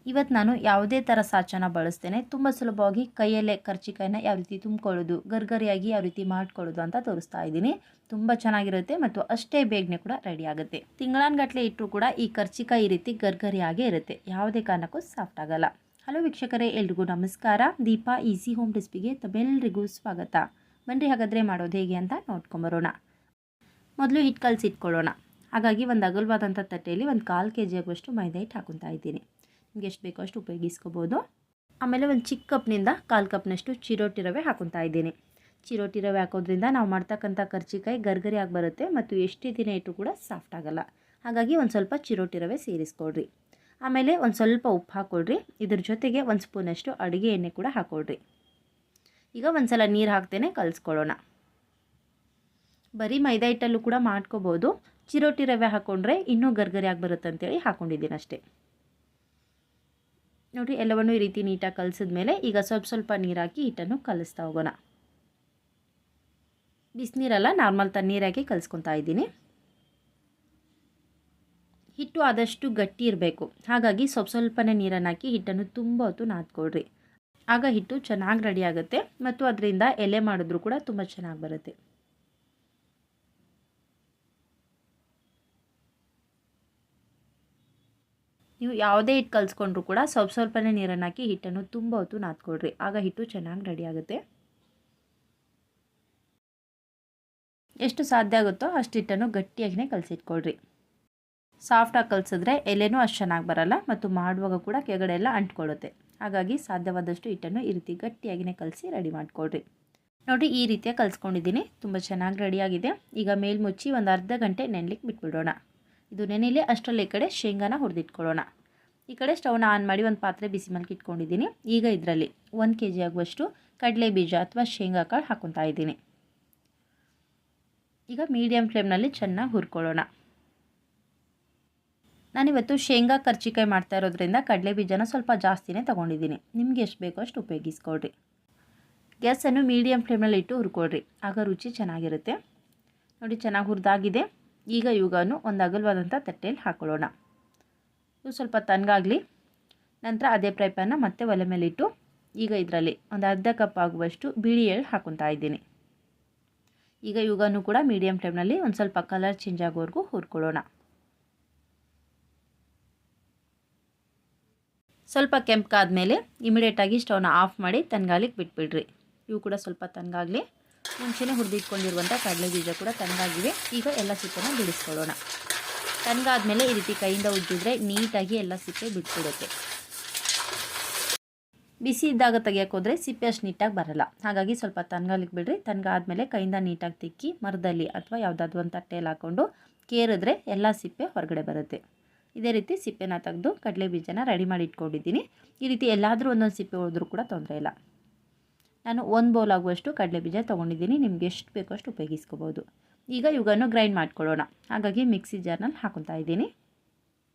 ಇವತ್ತು ನಾನು ಯಾವುದೇ ಥರ ಸಾಚನ ಬಳಸ್ತೇನೆ ತುಂಬ ಸುಲಭವಾಗಿ ಕೈಯಲ್ಲೇ ಕರ್ಜಿಕಾಯಿನ ಯಾವ ರೀತಿ ತುಂಬಿಕೊಳ್ಳೋದು, ಗರ್ಗರಿಯಾಗಿ ಯಾವ ರೀತಿ ಮಾಡ್ಕೊಳ್ಳೋದು ಅಂತ ತೋರಿಸ್ತಾ ಇದ್ದೀನಿ. ತುಂಬ ಚೆನ್ನಾಗಿರುತ್ತೆ ಮತ್ತು ಅಷ್ಟೇ ಬೇಗನೆ ಕೂಡ ರೆಡಿ ಆಗುತ್ತೆ. ತಿಂಗಳಾನ್ಗಟ್ಟಲೆ ಇಟ್ಟರೂ ಕೂಡ ಈ ಕರ್ಜಿಕಾಯಿ ಈ ರೀತಿ ಗರ್ಗರಿಯಾಗೇ ಇರುತ್ತೆ, ಯಾವುದೇ ಕಾರಣಕ್ಕೂ ಸಾಫ್ಟ್ ಆಗಲ್ಲ. ಹಲೋ ವೀಕ್ಷಕರೇ, ಎಲ್ರಿಗೂ ನಮಸ್ಕಾರ. ದೀಪಾ ಈಸಿ ಹೋಮ್ ರೆಸಿಪಿಗೆ ತಮ್ಮೆಲ್ಲರಿಗೂ ಸ್ವಾಗತ. ಬನ್ನಿ ಹಾಗಾದರೆ ಮಾಡೋದು ಹೇಗೆ ಅಂತ ನೋಡ್ಕೊಂಬರೋಣ. ಮೊದಲು ಹಿಟ್ಟು ಕಲಸಿಟ್ಕೊಳ್ಳೋಣ. ಹಾಗಾಗಿ ಒಂದು ಅಗಲವಾದಂಥ ತಟ್ಟೆಯಲ್ಲಿ ಒಂದು 1/4 kg ಆಗುವಷ್ಟು ಮೈದಾ ಹಿಟ್ಟು ಹಾಕೊತಾ ಇದ್ದೀನಿ. ನಿಮಗೆ ಎಷ್ಟು ಬೇಕೋ ಅಷ್ಟು ಉಪಯೋಗಿಸ್ಕೋಬೋದು. ಆಮೇಲೆ ಒಂದು ಚಿಕ್ಕ ಕಪ್ನಿಂದ 1/4 ಕಪ್ನಷ್ಟು ಚಿರೋಟಿ ರವೆ ಹಾಕೊತಾ ಇದ್ದೀನಿ. ಚಿರೋಟಿ ರವೆ ಹಾಕೋದ್ರಿಂದ ನಾವು ಮಾಡ್ತಕ್ಕಂಥ ಕರ್ಜಿಕಾಯಿ ಗರ್ಗರಿಯಾಗಿ ಬರುತ್ತೆ ಮತ್ತು ಎಷ್ಟೇ ದಿನ ಇಟ್ಟರೂ ಕೂಡ ಸಾಫ್ಟ್ ಆಗಲ್ಲ. ಹಾಗಾಗಿ ಒಂದು ಸ್ವಲ್ಪ ಚಿರೋಟಿ ರವೆ ಸೇರಿಸ್ಕೊಳ್ರಿ. ಆಮೇಲೆ ಒಂದು ಸ್ವಲ್ಪ ಉಪ್ಪು ಹಾಕ್ಕೊಳ್ರಿ. ಇದ್ರ ಜೊತೆಗೆ 1 ಸ್ಪೂನಷ್ಟು ಅಡುಗೆ ಎಣ್ಣೆ ಕೂಡ ಹಾಕ್ಕೊಳ್ರಿ. ಈಗ ಒಂದು ಸಲ ನೀರು ಹಾಕ್ತೇನೆ ಕಲಿಸ್ಕೊಳ್ಳೋಣ. ಬರೀ ಮೈದಾ ಹಿಟ್ಟಲ್ಲೂ ಕೂಡ ಮಾಡ್ಕೋಬೋದು. ಚಿರೋಟಿ ರವೆ ಹಾಕ್ಕೊಂಡ್ರೆ ಇನ್ನೂ ಗರ್ಗರಿಯಾಗಿ ಬರುತ್ತೆ ಅಂತೇಳಿ ಹಾಕ್ಕೊಂಡಿದ್ದೀನಿ ಅಷ್ಟೇ. ನೋಡಿ, ಎಲ್ಲವನ್ನೂ ಈ ರೀತಿ ನೀಟಾಗಿ ಕಲಿಸಿದ್ಮೇಲೆ ಈಗ ಸ್ವಲ್ಪ ನೀರು ಹಾಕಿ ಹಿಟ್ಟನ್ನು ಕಲಿಸ್ತಾ ಹೋಗೋಣ. ಬಿಸಿನೀರಲ್ಲ, ನಾರ್ಮಲ್ ತಣ್ಣೀರಾಗಿ ಕಲಿಸ್ಕೊತಾ ಇದ್ದೀನಿ. ಹಿಟ್ಟು ಆದಷ್ಟು ಗಟ್ಟಿ ಇರಬೇಕು. ಹಾಗಾಗಿ ಸ್ವಲ್ಪನೇ ನೀರನ್ನು ಹಾಕಿ ಹಿಟ್ಟನ್ನು ತುಂಬ ಹೊತ್ತು ನಾದ್ಕೊಳ್ರಿ. ಆಗ ಹಿಟ್ಟು ಚೆನ್ನಾಗಿ ರೆಡಿ ಆಗುತ್ತೆ ಮತ್ತು ಅದರಿಂದ ಎಲೆ ಮಾಡಿದ್ರೂ ಕೂಡ ತುಂಬ ಚೆನ್ನಾಗಿ ಬರುತ್ತೆ. ನೀವು ಯಾವುದೇ ಹಿಟ್ಟು ಕಲಿಸ್ಕೊಂಡ್ರೂ ಕೂಡ ಸ್ವಲ್ಪನೇ ನೀರನ್ನು ಹಾಕಿ ಹಿಟ್ಟನ್ನು ತುಂಬ ಹೊತ್ತು ನಾದ್ಕೊಳ್ರಿ. ಆಗ ಹಿಟ್ಟು ಚೆನ್ನಾಗಿ ರೆಡಿ ಆಗುತ್ತೆ. ಎಷ್ಟು ಸಾಧ್ಯ ಆಗುತ್ತೋ ಅಷ್ಟು ಹಿಟ್ಟನ್ನು ಗಟ್ಟಿಯಾಗಿಯೇ ಕಲಸಿಟ್ಕೊಳ್ರಿ. ಸಾಫ್ಟಾಗಿ ಕಲಿಸಿದ್ರೆ ಎಲೆನೂ ಅಷ್ಟು ಚೆನ್ನಾಗಿ ಬರಲ್ಲ ಮತ್ತು ಮಾಡುವಾಗ ಕೂಡ ಕೆಳಗಡೆ ಎಲ್ಲ ಅಂಟ್ಕೊಳ್ಳುತ್ತೆ. ಹಾಗಾಗಿ ಸಾಧ್ಯವಾದಷ್ಟು ಹಿಟ್ಟನ್ನು ಈ ರೀತಿ ಗಟ್ಟಿಯಾಗಿಯೇ ಕಲಸಿ ರೆಡಿ ಮಾಡ್ಕೊಳ್ರಿ. ನೋಡಿ, ಈ ರೀತಿಯಾಗಿ ಕಲಿಸ್ಕೊಂಡಿದ್ದೀನಿ. ತುಂಬ ಚೆನ್ನಾಗಿ ರೆಡಿಯಾಗಿದೆ. ಈಗ ಮೇಲ್ಮುಚ್ಚಿ ಒಂದು ಅರ್ಧ ಗಂಟೆ ನೆನೆಲಿಕ್ಕೆ ಬಿಟ್ಬಿಡೋಣ. ಇದು ನೆನೆಯಲಿ ಅಷ್ಟರಲ್ಲಿ ಈ ಕಡೆ ಶೇಂಗಾನ ಹುರಿದಿಟ್ಕೊಳ್ಳೋಣ. ಈ ಕಡೆ ಸ್ಟವ್ನ ಆನ್ ಮಾಡಿ ಒಂದು ಪಾತ್ರೆ ಬಿಸಿ ಮಲ್ಕಿ ಇಟ್ಕೊಂಡಿದ್ದೀನಿ. ಈಗ ಇದರಲ್ಲಿ 1 kg ಆಗುವಷ್ಟು ಕಡಲೆ ಬೀಜ ಅಥವಾ ಶೇಂಗಾ ಕಾಳು ಹಾಕೊತಾ ಇದ್ದೀನಿ. ಈಗ ಮೀಡಿಯಮ್ ಫ್ಲೇಮ್ನಲ್ಲಿ ಚೆನ್ನಾಗಿ ಹುರ್ಕೊಳ್ಳೋಣ. ನಾನಿವತ್ತು ಶೇಂಗಾ ಕರ್ಜಿಕಾಯಿ ಮಾಡ್ತಾ ಇರೋದ್ರಿಂದ ಕಡಲೆ ಬೀಜನ ಸ್ವಲ್ಪ ಜಾಸ್ತಿನೇ ತೊಗೊಂಡಿದ್ದೀನಿ. ನಿಮಗೆ ಎಷ್ಟು ಬೇಕೋ ಅಷ್ಟು ಉಪಯೋಗಿಸ್ಕೊಳ್ರಿ. ಗ್ಯಾಸನ್ನು ಮೀಡಿಯಮ್ ಫ್ಲೇಮ್ನಲ್ಲಿ ಇಟ್ಟು ಹುರ್ಕೊಳ್ರಿ. ಆಗ ರುಚಿ ಚೆನ್ನಾಗಿರುತ್ತೆ. ನೋಡಿ, ಚೆನ್ನಾಗಿ ಹುರಿದಾಗಿದೆ. ಈಗ ಇವುಗಳನ್ನು ಒಂದು ಅಗಲವಾದಂಥ ತಟ್ಟೆಯಲ್ಲಿ ಹಾಕೊಳ್ಳೋಣ. ಇವು ಸ್ವಲ್ಪ ತಣ್ಣಗಾಗಲಿ. ನಂತರ ಅದೇ ಫ್ರೈ ಪ್ಯಾನ್ನ ಮತ್ತೆ ಒಲೆ ಮೇಲಿಟ್ಟು ಈಗ ಇದರಲ್ಲಿ ಒಂದು ಅರ್ಧ ಕಪ್ ಆಗುವಷ್ಟು ಬಿಳಿ ಎಳ್ಳು ಹಾಕೊತಾ ಇದ್ದೀನಿ. ಈಗ ಇವುಗಳನ್ನು ಕೂಡ ಮೀಡಿಯಮ್ ಫ್ಲೇಮ್ನಲ್ಲಿ ಒಂದು ಸ್ವಲ್ಪ ಕಲರ್ ಚೇಂಜ್ ಆಗೋವರೆಗೂ ಹುರ್ಕೊಳ್ಳೋಣ. ಸ್ವಲ್ಪ ಕೆಂಪಗಾದ್ಮೇಲೆ ಇಮಿಡಿಯೇಟಾಗಿ ಸ್ಟವ್ನ ಆಫ್ ಮಾಡಿ ತಣ್ಣಗಾಲಿಕ್ಕೆ ಬಿಟ್ಬಿಡ್ರಿ. ಇವು ಕೂಡ ಸ್ವಲ್ಪ ತಣ್ಣಗಾಗಲಿ. ಮುಂಚೆನೇ ಹುರಿದಿಟ್ಕೊಂಡಿರುವಂಥ ಕಡಲೆ ಬೀಜ ಕೂಡ ತಣ್ಣಗಾಗಿವೆ. ಈಗ ಎಲ್ಲ ಸಿಪ್ಪೆನ ಬಿಡಿಸ್ಕೊಳ್ಳೋಣ. ತಣ್ಣಗಾದ್ಮೇಲೆ ಈ ರೀತಿ ಕೈಯಿಂದ ಉಜ್ಜಿದ್ರೆ ನೀಟಾಗಿ ಎಲ್ಲ ಸಿಪ್ಪೆ ಬಿಟ್ಬಿಡುತ್ತೆ. ಬಿಸಿ ಇದ್ದಾಗ ತೆಗಿಯೋಕೆ ಹೋದರೆ ಸಿಪ್ಪೆ ಅಷ್ಟು ನೀಟಾಗಿ ಬರಲ್ಲ. ಹಾಗಾಗಿ ಸ್ವಲ್ಪ ತಣ್ಣಗಾಲಿಕ್ಕೆ ಬಿಡ್ರಿ. ತಣ್ಣಗಾದ್ಮೇಲೆ ಕೈಯಿಂದ ನೀಟಾಗಿ ತಿಕ್ಕಿ ಮರದಲ್ಲಿ ಅಥವಾ ಯಾವುದಾದ್ರೂ ಒಂದು ತಟ್ಟೆಯಲ್ಲಿ ಹಾಕ್ಕೊಂಡು ಕೇರಿದ್ರೆ ಎಲ್ಲ ಸಿಪ್ಪೆ ಹೊರಗಡೆ ಬರುತ್ತೆ. ಇದೇ ರೀತಿ ಸಿಪ್ಪೆನ ತೆಗೆದು ಕಡಲೆ ಬೀಜನ ರೆಡಿ ಮಾಡಿ ಇಟ್ಕೊಂಡಿದ್ದೀನಿ. ಈ ರೀತಿ ಎಲ್ಲಾದರೂ ಒಂದೊಂದು ಸಿಪ್ಪೆ ಉಳಿದ್ರೂ ಕೂಡ ತೊಂದರೆ ಇಲ್ಲ. ನಾನು 1 ಬೌಲ್ ಆಗುವಷ್ಟು ಕಡಲೆ ಬೀಜ ತೊಗೊಂಡಿದ್ದೀನಿ. ನಿಮ್ಗೆ ಎಷ್ಟು ಬೇಕೋ ಅಷ್ಟು ಉಪಯೋಗಿಸ್ಕೋಬೋದು. ಈಗ ಇವುಗಳನ್ನು ಗ್ರೈಂಡ್ ಮಾಡ್ಕೊಳ್ಳೋಣ. ಹಾಗಾಗಿ ಮಿಕ್ಸಿ ಜಾರ್ನಲ್ಲಿ ಹಾಕೊತಾ ಇದ್ದೀನಿ.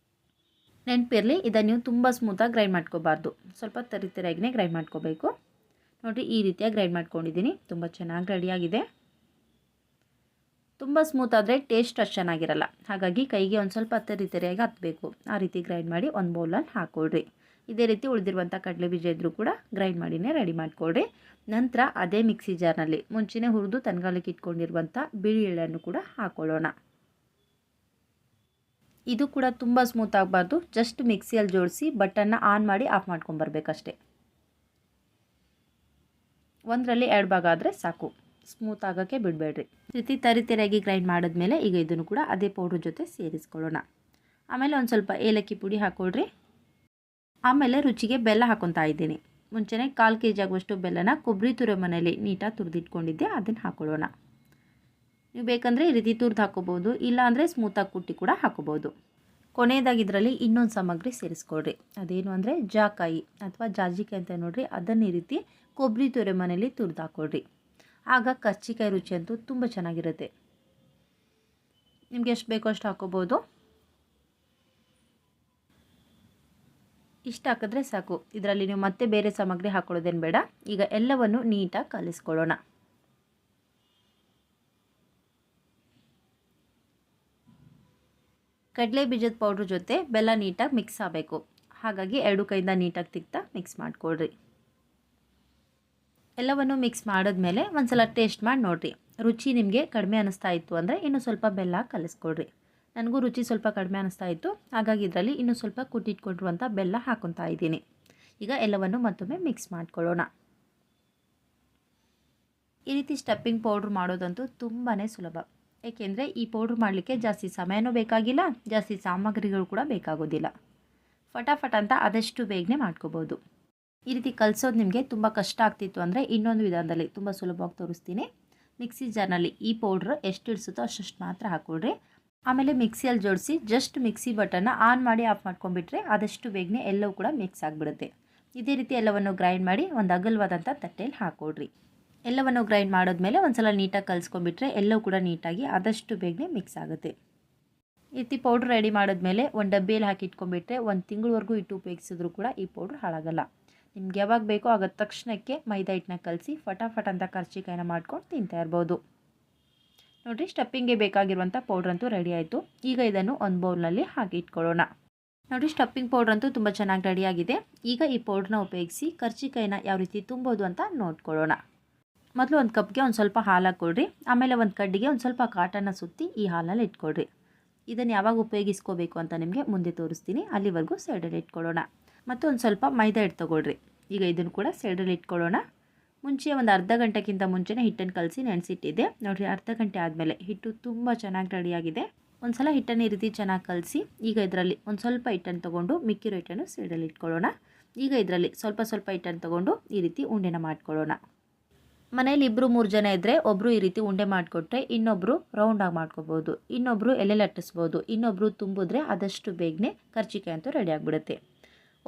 ನೆನಪಿರಲಿ, ಇದನ್ನು ನೀವು ತುಂಬ ಸ್ಮೂತಾಗಿ ಗ್ರೈಂಡ್ ಮಾಡ್ಕೋಬಾರ್ದು. ಸ್ವಲ್ಪ ತರಿತರಿಯಾಗಿಯೇ ಗ್ರೈಂಡ್ ಮಾಡ್ಕೋಬೇಕು. ನೋಡಿ, ಈ ರೀತಿಯಾಗಿ ಗ್ರೈಂಡ್ ಮಾಡ್ಕೊಂಡಿದ್ದೀನಿ. ತುಂಬ ಚೆನ್ನಾಗಿ ರೆಡಿಯಾಗಿದೆ. ತುಂಬ ಸ್ಮೂತ್ ಆದರೆ ಟೇಸ್ಟ್ ಅಷ್ಟು ಚೆನ್ನಾಗಿರಲ್ಲ. ಹಾಗಾಗಿ ಕೈಗೆ ಒಂದು ಸ್ವಲ್ಪ ತರಿತರಿಯಾಗಿ ಹತ್ತಬೇಕು. ಆ ರೀತಿ ಗ್ರೈಂಡ್ ಮಾಡಿ ಒಂದು ಬೌಲಲ್ಲಿ ಹಾಕ್ಕೊಳ್ರಿ. ಇದೇ ರೀತಿ ಉಳಿದಿರುವಂಥ ಕಡಲೆ ಬೀಜ ಇದ್ದರೂ ಕೂಡ ಗ್ರೈಂಡ್ ಮಾಡಿನೇ ರೆಡಿ ಮಾಡ್ಕೊಳ್ರಿ. ನಂತರ ಅದೇ ಮಿಕ್ಸಿ ಜಾರ್ನಲ್ಲಿ ಮುಂಚೆನೇ ಹುರಿದು ತಣ್ಣಗಾಲಿಕ್ಕೆ ಇಟ್ಕೊಂಡಿರುವಂಥ ಬಿಳಿ ಎಳ್ಳನ್ನು ಕೂಡ ಹಾಕ್ಕೊಳ್ಳೋಣ. ಇದು ಕೂಡ ತುಂಬ ಸ್ಮೂತ್ ಆಗಬಾರ್ದು. ಜಸ್ಟ್ ಮಿಕ್ಸಿಯಲ್ಲಿ ಜೋಡಿಸಿ ಬಟನ್ನ ಆನ್ ಮಾಡಿ ಆಫ್ ಮಾಡ್ಕೊಂಬರ್ಬೇಕಷ್ಟೆ. 1ರಲ್ಲಿ 2 ಭಾಗ ಆದರೆ ಸಾಕು. ಸ್ಮೂತ್ ಆಗೋಕ್ಕೆ ಬಿಡಬೇಡ್ರಿ. ಈ ರೀತಿ ತರಿತರಿಯಾಗಿ ಗ್ರೈಂಡ್ ಮಾಡಿದ್ಮೇಲೆ ಈಗ ಇದನ್ನು ಕೂಡ ಅದೇ ಪೌಡ್ರ್ ಜೊತೆ ಸೇರಿಸ್ಕೊಳ್ಳೋಣ. ಆಮೇಲೆ ಒಂದು ಸ್ವಲ್ಪ ಏಲಕ್ಕಿ ಪುಡಿ ಹಾಕ್ಕೊಳ್ರಿ. ಆಮೇಲೆ ರುಚಿಗೆ ಬೆಲ್ಲ ಹಾಕೊತಾ ಇದ್ದೀನಿ. ಮುಂಚೆನೇ 1/4 kg ಆಗುವಷ್ಟು ಬೆಲ್ಲನ ಕೊಬ್ಬರಿ ತುರಿಯೋ ಮನೆಯಲ್ಲಿ ನೀಟಾಗಿ ತುರಿದಿಟ್ಕೊಂಡಿದ್ದೆ, ಅದನ್ನು ಹಾಕ್ಕೊಳ್ಳೋಣ. ನೀವು ಬೇಕಂದರೆ ಈ ರೀತಿ ತುರಿದು ಹಾಕ್ಕೋಬೋದು, ಇಲ್ಲಾಂದರೆ ಸ್ಮೂತಾಗಿ ಕುಟ್ಟಿ ಕೂಡ ಹಾಕ್ಕೋಬೋದು. ಕೊನೆಯದಾಗಿ ಇದರಲ್ಲಿ ಇನ್ನೊಂದು ಸಾಮಗ್ರಿ ಸೇರಿಸ್ಕೊಳ್ರಿ. ಅದೇನು ಅಂದರೆ ಜಾಕಾಯಿ ಅಥವಾ ಜಾಜಿಕಾಯಿ ಅಂತ ನೋಡಿರಿ. ಅದನ್ನು ಈ ರೀತಿ ಕೊಬ್ಬರಿ ತುರಿಯೋ ಮನೆಯಲ್ಲಿ ತುರಿದು ಹಾಕ್ಕೊಳ್ರಿ. ಆಗ ಕರ್ಜಿಕಾಯಿ ರುಚಿ ಅಂತೂ ತುಂಬ ಚೆನ್ನಾಗಿರುತ್ತೆ. ನಿಮಗೆ ಎಷ್ಟು ಬೇಕೋ ಅಷ್ಟು ಹಾಕ್ಕೋಬೋದು. ಇಷ್ಟು ಹಾಕಿದ್ರೆ ಸಾಕು. ಇದರಲ್ಲಿ ನೀವು ಮತ್ತೆ ಬೇರೆ ಸಾಮಗ್ರಿ ಹಾಕೊಳ್ಳೋದೇನು ಬೇಡ. ಈಗ ಎಲ್ಲವನ್ನು ನೀಟಾಗಿ ಕಲಿಸ್ಕೊಳ್ಳೋಣ. ಕಡಲೆ ಬೀಜದ ಪೌಡ್ರ್ ಜೊತೆ ಬೆಲ್ಲ ನೀಟಾಗಿ ಮಿಕ್ಸ್ ಆಗಬೇಕು. ಹಾಗಾಗಿ 2 ಕೈಯಿಂದ ನೀಟಾಗಿ ತಿಕ್ತಾ ಮಿಕ್ಸ್ ಮಾಡಿಕೊಡ್ರಿ. ಎಲ್ಲವನ್ನು ಮಿಕ್ಸ್ ಮಾಡಿದ್ಮೇಲೆ ಒಂದು ಸಲ ಟೇಸ್ಟ್ ಮಾಡಿ ನೋಡಿರಿ. ರುಚಿ ನಿಮಗೆ ಕಡಿಮೆ ಅನ್ನಿಸ್ತಾ ಇತ್ತು ಅಂದರೆ ಇನ್ನೂ ಸ್ವಲ್ಪ ಬೆಲ್ಲ ಕಲಿಸ್ಕೊಡ್ರಿ. ನನಗೂ ರುಚಿ ಸ್ವಲ್ಪ ಕಡಿಮೆ ಅನ್ನಿಸ್ತಾ ಇತ್ತು, ಹಾಗಾಗಿ ಇದರಲ್ಲಿ ಇನ್ನೂ ಸ್ವಲ್ಪ ಕುಟ್ಟಿಟ್ಕೊಂಡಿರುವಂಥ ಬೆಲ್ಲ ಹಾಕ್ಕೊತಾ ಇದ್ದೀನಿ. ಈಗ ಎಲ್ಲವನ್ನು ಮತ್ತೊಮ್ಮೆ ಮಿಕ್ಸ್ ಮಾಡ್ಕೊಳ್ಳೋಣ. ಈ ರೀತಿ ಸ್ಟಫಿಂಗ್ ಪೌಡ್ರ್ ಮಾಡೋದಂತೂ ತುಂಬಾ ಸುಲಭ. ಏಕೆಂದರೆ ಈ ಪೌಡ್ರ್ ಮಾಡಲಿಕ್ಕೆ ಜಾಸ್ತಿ ಸಮಯನೂ ಬೇಕಾಗಿಲ್ಲ, ಜಾಸ್ತಿ ಸಾಮಗ್ರಿಗಳು ಕೂಡ ಬೇಕಾಗೋದಿಲ್ಲ. ಫಟಾಫಟ್ ಅಂತ ಆದಷ್ಟು ಬೇಗನೆ ಮಾಡ್ಕೋಬೋದು. ಈ ರೀತಿ ಕಲಿಸೋದು ನಿಮಗೆ ತುಂಬ ಕಷ್ಟ ಆಗ್ತಿತ್ತು ಅಂದರೆ ಇನ್ನೊಂದು ವಿಧಾನದಲ್ಲಿ ತುಂಬ ಸುಲಭವಾಗಿ ತೋರಿಸ್ತೀನಿ. ಮಿಕ್ಸಿ ಜಾರ್ನಲ್ಲಿ ಈ ಪೌಡ್ರ್ ಎಷ್ಟು ಇಡಿಸುತ್ತೋ ಅಷ್ಟು ಮಾತ್ರ ಹಾಕ್ಕೊಳ್ರಿ. ಆಮೇಲೆ ಮಿಕ್ಸಿಯಲ್ಲಿ ಜೋಡಿಸಿ ಜಸ್ಟ್ ಮಿಕ್ಸಿ ಬಟನ್ನ ಆನ್ ಮಾಡಿ ಆಫ್ ಮಾಡ್ಕೊಂಡ್ಬಿಟ್ರೆ ಆದಷ್ಟು ಬೇಗನೆ ಎಲ್ಲವೂ ಕೂಡ ಮಿಕ್ಸ್ ಆಗಿಬಿಡುತ್ತೆ. ಇದೇ ರೀತಿ ಎಲ್ಲವನ್ನು ಗ್ರೈಂಡ್ ಮಾಡಿ ಒಂದು ಅಗಲವಾದಂಥ ತಟ್ಟೆಯಲ್ಲಿ ಹಾಕ್ಕೊಡ್ರಿ. ಎಲ್ಲವನ್ನು ಗ್ರೈಂಡ್ ಮಾಡಿದ್ಮೇಲೆ ಒಂದು ಸಲ ನೀಟಾಗಿ ಕಲಿಸ್ಕೊಂಡ್ಬಿಟ್ರೆ ಎಲ್ಲವೂ ಕೂಡ ನೀಟಾಗಿ ಆದಷ್ಟು ಬೇಗನೆ ಮಿಕ್ಸ್ ಆಗುತ್ತೆ. ಈ ರೀತಿ ಪೌಡ್ರ್ ರೆಡಿ ಮಾಡಿದ್ಮೇಲೆ ಒಂದು ಡಬ್ಬಿಯಲ್ಲಿ ಹಾಕಿ ಇಟ್ಕೊಂಡ್ಬಿಟ್ರೆ 1 ತಿಂಗಳವರೆಗೂ ಇಟ್ಟು ಉಪಯೋಗಿಸಿದ್ರು ಕೂಡ ಈ ಪೌಡ್ರ್ ಹಾಳಾಗಲ್ಲ. ನಿಮ್ಗೆ ಯಾವಾಗ ಬೇಕೋ ಆಗ ತಕ್ಷಣಕ್ಕೆ ಮೈದಾ ಹಿಟ್ಟನ್ನ ಕಲಸಿ ಫಟಾಫಟ್ ಅಂತ ಕರ್ಜಿಕಾಯಿನ ಮಾಡ್ಕೊಂಡು ತಿಂತಾ ಇರ್ಬೋದು. ನೋಡಿರಿ, ಸ್ಟಫಿಂಗ್ಗೆ ಬೇಕಾಗಿರುವಂಥ ಪೌಡ್ರಂತೂ ರೆಡಿ ಆಯಿತು. ಈಗ ಇದನ್ನು ಒಂದು ಬೌಲ್ನಲ್ಲಿ ಹಾಕಿ ಇಟ್ಕೊಳ್ಳೋಣ. ನೋಡಿ, ಸ್ಟಫಿಂಗ್ ಪೌಡ್ರಂತೂ ತುಂಬ ಚೆನ್ನಾಗಿ ರೆಡಿಯಾಗಿದೆ. ಈಗ ಈ ಪೌಡ್ರನ್ನ ಉಪಯೋಗಿಸಿ ಕರ್ಜಿಕಾಯಿನ ಯಾವ ರೀತಿ ತುಂಬೋದು ಅಂತ ನೋಡ್ಕೊಳ್ಳೋಣ. ಮೊದಲು ಒಂದು ಕಪ್ಗೆ ಒಂದು ಸ್ವಲ್ಪ ಹಾಲು ಹಾಕ್ಕೊಳ್ರಿ. ಆಮೇಲೆ ಒಂದು ಕಡ್ಡಿಗೆ ಒಂದು ಸ್ವಲ್ಪ ಕಾಟನ್ನ ಸುತ್ತಿ ಈ ಹಾಲಲ್ಲಿ ಇಟ್ಕೊಳ್ರಿ. ಇದನ್ನು ಯಾವಾಗ ಉಪಯೋಗಿಸ್ಕೋಬೇಕು ಅಂತ ನಿಮಗೆ ಮುಂದೆ ತೋರಿಸ್ತೀನಿ. ಅಲ್ಲಿವರೆಗೂ ಸೈಡಲ್ಲಿ ಇಟ್ಕೊಳ್ಳೋಣ. ಮತ್ತು ಒಂದು ಸ್ವಲ್ಪ ಮೈದಾ ಹಿಟ್ಟು ತೊಗೊಳ್ರಿ. ಈಗ ಇದನ್ನು ಕೂಡ ಸೈಡಲ್ಲಿ ಇಟ್ಕೊಳ್ಳೋಣ. ಮುಂಚೆ ಒಂದು ಅರ್ಧ ಗಂಟೆಗಿಂತ ಮುಂಚೆನೇ ಹಿಟ್ಟನ್ನು ಕಲಸಿ ನೆನೆಸಿಟ್ಟಿದ್ದೆ. ನೋಡಿರಿ, ಅರ್ಧ ಗಂಟೆ ಆದಮೇಲೆ ಹಿಟ್ಟು ತುಂಬ ಚೆನ್ನಾಗಿ ರೆಡಿಯಾಗಿದೆ. ಒಂದು ಸಲ ಹಿಟ್ಟನ್ನು ಈ ರೀತಿ ಚೆನ್ನಾಗಿ ಕಲಸಿ ಈಗ ಇದರಲ್ಲಿ ಒಂದು ಸ್ವಲ್ಪ ಹಿಟ್ಟನ್ನು ತೊಗೊಂಡು ಮಿಕ್ಕಿರೋ ಹಿಟ್ಟನ್ನು ಸೈಡಲ್ಲಿ ಇಟ್ಕೊಳ್ಳೋಣ. ಈಗ ಇದರಲ್ಲಿ ಸ್ವಲ್ಪ ಸ್ವಲ್ಪ ಹಿಟ್ಟನ್ನು ತೊಗೊಂಡು ಈ ರೀತಿ ಉಂಡೆನ ಮಾಡ್ಕೊಳ್ಳೋಣ. ಮನೇಲಿ 2-3 ಜನ ಇದ್ದರೆ ಒಬ್ಬರು ಈ ರೀತಿ ಉಂಡೆ ಮಾಡಿಕೊಟ್ರೆ ಇನ್ನೊಬ್ಬರು ರೌಂಡಾಗಿ ಮಾಡ್ಕೋಬೋದು, ಇನ್ನೊಬ್ಬರು ಎಲೆ ಲಟ್ಟಿಸ್ಬೋದು, ಇನ್ನೊಬ್ಬರು ತುಂಬಿದ್ರೆ ಆದಷ್ಟು ಬೇಗನೆ ಕರ್ಜಿಕಾಯಿ ಅಂತೂ ರೆಡಿ ಆಗಿಬಿಡುತ್ತೆ.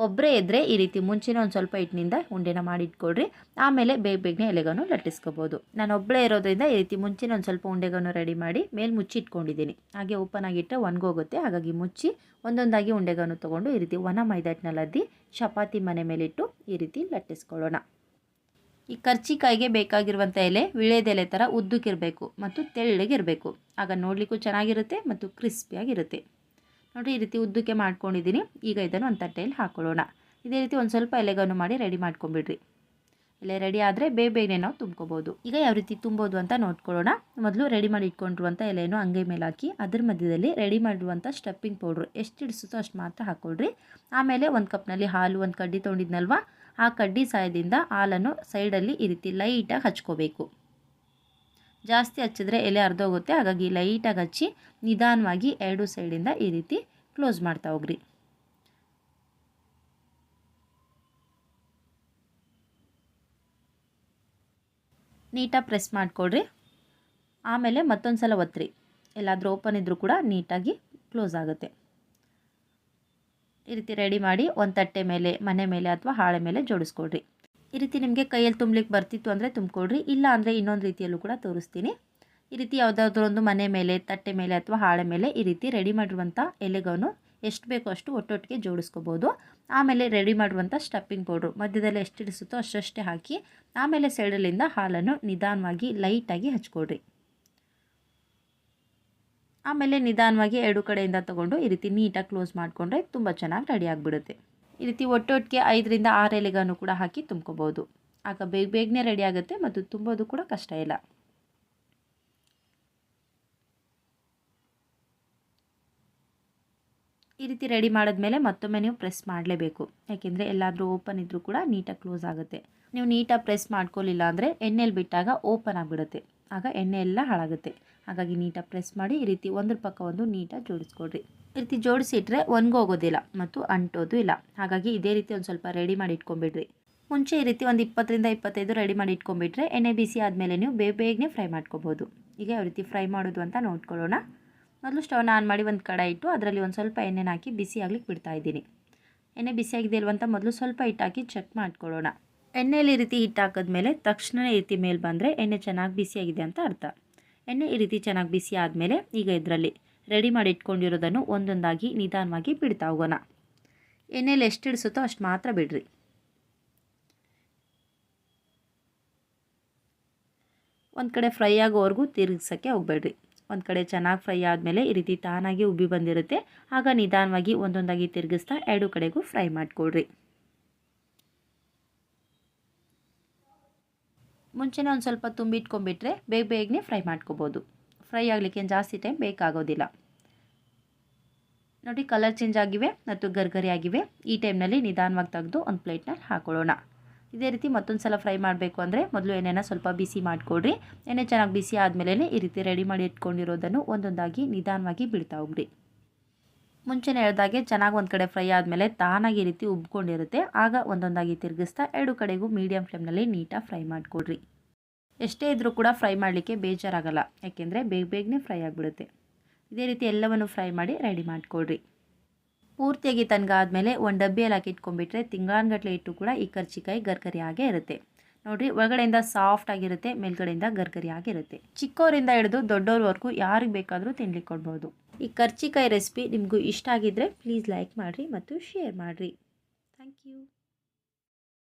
ಒಬ್ಬರೇ ಇದ್ದರೆ ಈ ರೀತಿ ಮುಂಚೆನೇ ಒಂದು ಸ್ವಲ್ಪ ಹಿಟ್ಟಿನಿಂದ ಉಂಡೆನ ಮಾಡಿಟ್ಕೊಳ್ರಿ. ಆಮೇಲೆ ಬೇಗನೆ ಎಲೆಗಳನ್ನು ಲಟ್ಟಿಸ್ಕೋಬೋದು. ನಾನು ಒಬ್ಬಳೇ ಇರೋದ್ರಿಂದ ಈ ರೀತಿ ಮುಂಚೆನೇ ಒಂದು ಸ್ವಲ್ಪ ಉಂಡೆಗಳನ್ನು ರೆಡಿ ಮಾಡಿ ಮೇಲೆ ಮುಚ್ಚಿ ಇಟ್ಕೊಂಡಿದ್ದೀನಿ. ಹಾಗೆ ಓಪನ್ ಆಗಿಟ್ಟರೆ ಒಣಗೋಗುತ್ತೆ. ಹಾಗಾಗಿ ಮುಚ್ಚಿ ಒಂದೊಂದಾಗಿ ಉಂಡೆಗಳನ್ನು ತೊಗೊಂಡು ಈ ರೀತಿ ಒಣ ಮೈದಾ ಹಿಟ್ಟನ್ನ ಅದ್ದಿ ಚಪಾತಿ ಮನೆ ಮೇಲಿಟ್ಟು ಈ ರೀತಿ ಲಟ್ಟಿಸ್ಕೊಳ್ಳೋಣ. ಈ ಕರ್ಜಿಕಾಯಿಗೆ ಬೇಕಾಗಿರುವಂಥ ಎಲೆ ವಿಳೆದೆಲೆ ಥರ ಉದ್ದಕ್ಕಿರಬೇಕು ಮತ್ತು ತೆಳ್ಳಗಿರಬೇಕು. ಆಗ ನೋಡಲಿಕ್ಕೂ ಚೆನ್ನಾಗಿರುತ್ತೆ ಮತ್ತು ಕ್ರಿಸ್ಪಿಯಾಗಿರುತ್ತೆ. ನೋಡಿ, ಈ ರೀತಿ ಉದ್ದಕ್ಕೆ ಮಾಡ್ಕೊಂಡಿದ್ದೀನಿ. ಈಗ ಇದನ್ನು ಒಂದು ತಟ್ಟೆಯಲ್ಲಿ ಹಾಕ್ಕೊಳ್ಳೋಣ. ಇದೇ ರೀತಿ ಒಂದು ಸ್ವಲ್ಪ ಎಲೆಗಳನ್ನು ಮಾಡಿ ರೆಡಿ ಮಾಡ್ಕೊಂಬಿಡ್ರಿ. ಎಲೆ ರೆಡಿ ಆದರೆ ಬೇಗನೆ ನಾವು ತುಂಬ್ಕೋಬೋದು. ಈಗ ಯಾವ ರೀತಿ ತುಂಬೋದು ಅಂತ ನೋಡ್ಕೊಳ್ಳೋಣ. ಮೊದಲು ರೆಡಿ ಮಾಡಿ ಇಟ್ಕೊಂಡಿರುವಂಥ ಎಲೆಯನ್ನು ಅಂಗೈ ಮೇಲೆ ಹಾಕಿ ಅದ್ರ ಮಧ್ಯದಲ್ಲಿ ರೆಡಿ ಮಾಡಿರುವಂಥ ಸ್ಟಫಿಂಗ್ ಪೌಡ್ರು ಎಷ್ಟು ಇಡಿಸುತ್ತೋ ಅಷ್ಟು ಮಾತ್ರ ಹಾಕ್ಕೊಳ್ರಿ. ಆಮೇಲೆ ಒಂದು ಕಪ್ನಲ್ಲಿ ಹಾಲು, ಒಂದು ಕಡ್ಡಿ ತೊಗೊಂಡಿದ್ನಲ್ವ, ಆ ಕಡ್ಡಿ ಸಹಾಯದಿಂದ ಹಾಲನ್ನು ಸೈಡಲ್ಲಿ ಈ ರೀತಿ ಲೈಟಾಗಿ ಹಚ್ಕೋಬೇಕು. ಜಾಸ್ತಿ ಹಚ್ಚಿದ್ರೆ ಎಲೆ ಅರ್ಧೋಗುತ್ತೆ. ಹಾಗಾಗಿ ಲೈಟಾಗಿ ಹಚ್ಚಿ ನಿಧಾನವಾಗಿ 2 ಸೈಡಿಂದ ಈ ರೀತಿ ಕ್ಲೋಸ್ ಮಾಡ್ತಾ ಹೋಗ್ರಿ. ನೀಟಾಗಿ ಪ್ರೆಸ್ ಮಾಡಿಕೊಡ್ರಿ. ಆಮೇಲೆ ಮತ್ತೊಂದು ಸಲ ಒತ್ತಿರಿ. ಎಲ್ಲಾದರೂ ಓಪನ್ ಇದ್ದರೂ ಕೂಡ ನೀಟಾಗಿ ಕ್ಲೋಸ್ ಆಗುತ್ತೆ. ಈ ರೀತಿ ರೆಡಿ ಮಾಡಿ ಒಂದು ತಟ್ಟೆ ಮೇಲೆ, ಮನೆ ಮೇಲೆ ಅಥವಾ ಹಾಳೆ ಮೇಲೆ ಜೋಡಿಸ್ಕೊಡ್ರಿ. ಈ ರೀತಿ ನಿಮಗೆ ಕೈಯಲ್ಲಿ ತುಂಬಲಿಕ್ಕೆ ಬರ್ತಿತ್ತು ಅಂದರೆ ತುಂಬಿಕೊಡ್ರಿ. ಇಲ್ಲ ಅಂದರೆ ಇನ್ನೊಂದು ರೀತಿಯಲ್ಲೂ ಕೂಡ ತೋರಿಸ್ತೀನಿ. ಈ ರೀತಿ ಯಾವುದಾದ್ರೂ ಒಂದು ಮನೆ ಮೇಲೆ, ತಟ್ಟೆ ಮೇಲೆ ಅಥವಾ ಹಾಳೆ ಮೇಲೆ ಈ ರೀತಿ ರೆಡಿ ಮಾಡಿರುವಂಥ ಎಲೆಗಳನ್ನು ಎಷ್ಟು ಬೇಕೋ ಅಷ್ಟು ಒಟ್ಟೊಟ್ಟಿಗೆ ಜೋಡಿಸ್ಕೋಬೋದು. ಆಮೇಲೆ ರೆಡಿ ಮಾಡಿರುವಂಥ ಸ್ಟಫಿಂಗ್ ಪೌಡ್ರು ಮಧ್ಯದಲ್ಲಿ ಎಷ್ಟು ಇಡಿಸುತ್ತೋ ಅಷ್ಟೇ ಹಾಕಿ ಆಮೇಲೆ ಸೈಡಲ್ಲಿಂದ ಹಾಲನ್ನು ನಿಧಾನವಾಗಿ ಲೈಟಾಗಿ ಹಚ್ಕೊಡ್ರಿ. ಆಮೇಲೆ ನಿಧಾನವಾಗಿ 2 ಕಡೆಯಿಂದ ತೊಗೊಂಡು ಈ ರೀತಿ ನೀಟಾಗಿ ಕ್ಲೋಸ್ ಮಾಡಿಕೊಂಡ್ರೆ ತುಂಬ ಚೆನ್ನಾಗಿ ರೆಡಿ ಆಗಿಬಿಡುತ್ತೆ. ಈ ರೀತಿ ಒಟ್ಟೊಟ್ಟಿಗೆ 5ರಿಂದ 6 ಎಲೆಗಳನ್ನು ಕೂಡ ಹಾಕಿ ತುಂಬ್ಕೋಬೋದು. ಆಗ ಬೇಗನೆ ರೆಡಿ ಆಗುತ್ತೆ ಮತ್ತು ತುಂಬೋದು ಕೂಡ ಕಷ್ಟ ಇಲ್ಲ. ಈ ರೀತಿ ರೆಡಿ ಮಾಡಿದ್ಮೇಲೆ ಮತ್ತೊಮ್ಮೆ ನೀವು ಪ್ರೆಸ್ ಮಾಡಲೇಬೇಕು. ಯಾಕೆಂದರೆ ಎಲ್ಲಾದರೂ ಓಪನ್ ಇದ್ದರೂ ಕೂಡ ನೀಟಾಗಿ ಕ್ಲೋಸ್ ಆಗುತ್ತೆ. ನೀವು ನೀಟಾಗಿ ಪ್ರೆಸ್ ಮಾಡ್ಕೊಳ್ಳಿಲ್ಲ ಅಂದರೆ ಎಣ್ಣೆಯಲ್ಲಿ ಬಿಟ್ಟಾಗ ಓಪನ್ ಆಗಿಬಿಡುತ್ತೆ. ಆಗ ಎಣ್ಣೆ ಎಲ್ಲ ಹಾಳಾಗುತ್ತೆ. ಹಾಗಾಗಿ ನೀಟಾಗಿ ಪ್ರೆಸ್ ಮಾಡಿ ಈ ರೀತಿ ಒಂದ್ರ ಪಕ್ಕ ಒಂದು ನೀಟಾಗಿ ಜೋಡಿಸ್ಕೊಡ್ರಿ. ಈ ರೀತಿ ಜೋಡಿಸಿಟ್ರೆ ಒಣಗೋಗೋದಿಲ್ಲ ಮತ್ತು ಅಂಟೋದು ಇಲ್ಲ. ಹಾಗಾಗಿ ಇದೇ ರೀತಿ ಒಂದು ಸ್ವಲ್ಪ ರೆಡಿ ಮಾಡಿ ಇಟ್ಕೊಂಬಿಡ್ರಿ. ಮುಂಚೆ ಈ ರೀತಿ ಒಂದು 20ರಿಂದ 25 ರೆಡಿ ಮಾಡಿ ಇಟ್ಕೊಂಬಿಟ್ರೆ ಎಣ್ಣೆ ಬಿಸಿ ಆದಮೇಲೆ ನೀವು ಬೇಗನೆ ಫ್ರೈ ಮಾಡ್ಕೋಬೋದು. ಈಗ ಯಾವ ರೀತಿ ಫ್ರೈ ಮಾಡೋದು ಅಂತ ನೋಡ್ಕೊಳ್ಳೋಣ. ಮೊದಲು ಸ್ಟವ್ನ ಆನ್ ಮಾಡಿ ಒಂದು ಕಡಾಯಿ ಇಟ್ಟು ಅದರಲ್ಲಿ ಒಂದು ಸ್ವಲ್ಪ ಎಣ್ಣೆನ ಹಾಕಿ ಬಿಸಿ ಆಗ್ಲಿಕ್ಕೆ ಬಿಡ್ತಾ ಇದ್ದೀನಿ. ಎಣ್ಣೆ ಬಿಸಿಯಾಗಿದೆ ಇಲ್ವಂತ ಮೊದಲು ಸ್ವಲ್ಪ ಹಿಟ್ಟು ಹಾಕಿ ಚೆಕ್ ಮಾಡ್ಕೊಳ್ಳೋಣ. ಎಣ್ಣೆಯಲ್ಲಿ ಈ ರೀತಿ ಹಿಟ್ಟು ಹಾಕಿದ್ಮೇಲೆ ತಕ್ಷಣ ಈ ರೀತಿ ಮೇಲೆ ಬಂದರೆ ಎಣ್ಣೆ ಚೆನ್ನಾಗಿ ಬಿಸಿಯಾಗಿದೆ ಅಂತ ಅರ್ಥ. ಎಣ್ಣೆ ಈ ರೀತಿ ಚೆನ್ನಾಗಿ ಬಿಸಿ ಆದಮೇಲೆ ಈಗ ಇದರಲ್ಲಿ ರೆಡಿ ಮಾಡಿ ಇಟ್ಕೊಂಡಿರೋದನ್ನು ಒಂದೊಂದಾಗಿ ನಿಧಾನವಾಗಿ ಬಿಡ್ತಾ ಹೋಗೋಣ. ಎಣ್ಣೆಯಲ್ಲಿ ಎಷ್ಟು ಇಡಿಸುತ್ತೋ ಅಷ್ಟು ಮಾತ್ರ ಬಿಡ್ರಿ. ಒಂದು ಕಡೆ ಫ್ರೈ ಆಗೋವರೆಗೂ ತಿರುಗಿಸೋಕ್ಕೆ ಹೋಗಬೇಡ್ರಿ. ಒಂದು ಕಡೆ ಚೆನ್ನಾಗಿ ಫ್ರೈ ಆದಮೇಲೆ ಈ ರೀತಿ ತಾನಾಗಿ ಉಬ್ಬಿ ಬಂದಿರುತ್ತೆ. ಆಗ ನಿಧಾನವಾಗಿ ಒಂದೊಂದಾಗಿ ತಿರುಗಿಸ್ತಾ ಎರಡು ಕಡೆಗೂ ಫ್ರೈ ಮಾಡಿಕೊಡ್ರಿ. ಮುಂಚೆನೇ ಒಂದು ಸ್ವಲ್ಪ ತುಂಬಿಟ್ಕೊಂಡ್ಬಿಟ್ರೆ ಬೇಗನೆ ಫ್ರೈ ಮಾಡ್ಕೋಬೋದು. ಫ್ರೈ ಆಗಲಿಕ್ಕೆ ಜಾಸ್ತಿ ಟೈಮ್ ಬೇಕಾಗೋದಿಲ್ಲ. ನೋಡಿ, ಕಲರ್ ಚೇಂಜ್ ಆಗಿವೆ ಮತ್ತು ಗರ್ಗರಿ ಆಗಿವೆ. ಈ ಟೈಮ್ನಲ್ಲಿ ನಿಧಾನವಾಗಿ ತೆಗೆದು ಒಂದು ಪ್ಲೇಟ್ನಲ್ಲಿ ಹಾಕೊಳ್ಳೋಣ. ಇದೇ ರೀತಿ ಮತ್ತೊಂದು ಸಲ ಫ್ರೈ ಮಾಡಬೇಕು ಅಂದರೆ ಮೊದಲು ಎಣ್ಣೆನ ಸ್ವಲ್ಪ ಬಿಸಿ ಮಾಡಿಕೊಡ್ರಿ. ಎಣ್ಣೆ ಚೆನ್ನಾಗಿ ಬಿಸಿ ಆದಮೇಲೆ ಈ ರೀತಿ ರೆಡಿ ಮಾಡಿ ಇಟ್ಕೊಂಡಿರೋದನ್ನು ಒಂದೊಂದಾಗಿ ನಿಧಾನವಾಗಿ ಬಿಡ್ತಾ ಹೋಗ್ರಿ. ಮುಂಚೆನೇ ಹೇಳ್ದಾಗೆ ಚೆನ್ನಾಗಿ ಒಂದು ಕಡೆ ಫ್ರೈ ಆದಮೇಲೆ ತಾನಾಗಿ ಈ ರೀತಿ ಉಬ್ಕೊಂಡಿರುತ್ತೆ. ಆಗ ಒಂದೊಂದಾಗಿ ತಿರುಗಿಸ್ತಾ ಎರಡು ಕಡೆಗೂ ಮೀಡಿಯಮ್ ಫ್ಲೇಮ್ನಲ್ಲಿ ನೀಟಾಗಿ ಫ್ರೈ ಮಾಡಿಕೊಡ್ರಿ. ಎಷ್ಟೇ ಇದ್ದರೂ ಕೂಡ ಫ್ರೈ ಮಾಡಲಿಕ್ಕೆ ಬೇಜಾರಾಗಲ್ಲ, ಯಾಕೆಂದರೆ ಬೇಗನೆ ಫ್ರೈ ಆಗಿಬಿಡುತ್ತೆ. ಇದೇ ರೀತಿ ಎಲ್ಲವನ್ನು ಫ್ರೈ ಮಾಡಿ ರೆಡಿ ಮಾಡಿಕೊಡ್ರಿ. ಪೂರ್ತಿಯಾಗಿ ತಣ್ಣಗಾದ್ಮೇಲೆ ಒಂದು ಡಬ್ಬಿಯಲ್ಲಿ ಹಾಕಿ ಇಟ್ಕೊಂಡ್ಬಿಟ್ರೆ ತಿಂಗಳಾನ್ಗಟ್ಟಲೆ ಇಟ್ಟು ಕೂಡ ಈ ಕರ್ಜಿಕಾಯಿ ಗರ್ಗರಿ ಆಗೇ ಇರುತ್ತೆ. ನೋಡಿರಿ, ಒಳಗಡೆಯಿಂದ ಸಾಫ್ಟ್ ಆಗಿರುತ್ತೆ, ಮೇಲ್ಗಡೆಯಿಂದ ಗರ್ಗರಿ ಆಗಿರುತ್ತೆ. ಚಿಕ್ಕವರಿಂದ ಹಿಡಿದು ದೊಡ್ಡವ್ರವರೆಗೂ ಯಾರಿಗೆ ಬೇಕಾದರೂ ತಿನ್ಲಿಕ್ಕೆ ಕೊಡ್ಬೋದು. ಈ ಕರ್ಜಿಕಾಯಿ ರೆಸಿಪಿ ನಿಮಗೂ ಇಷ್ಟ ಆಗಿದ್ದರೆ ಪ್ಲೀಸ್ ಲೈಕ್ ಮಾಡಿರಿ ಮತ್ತು ಶೇರ್ ಮಾಡಿರಿ. Thank you.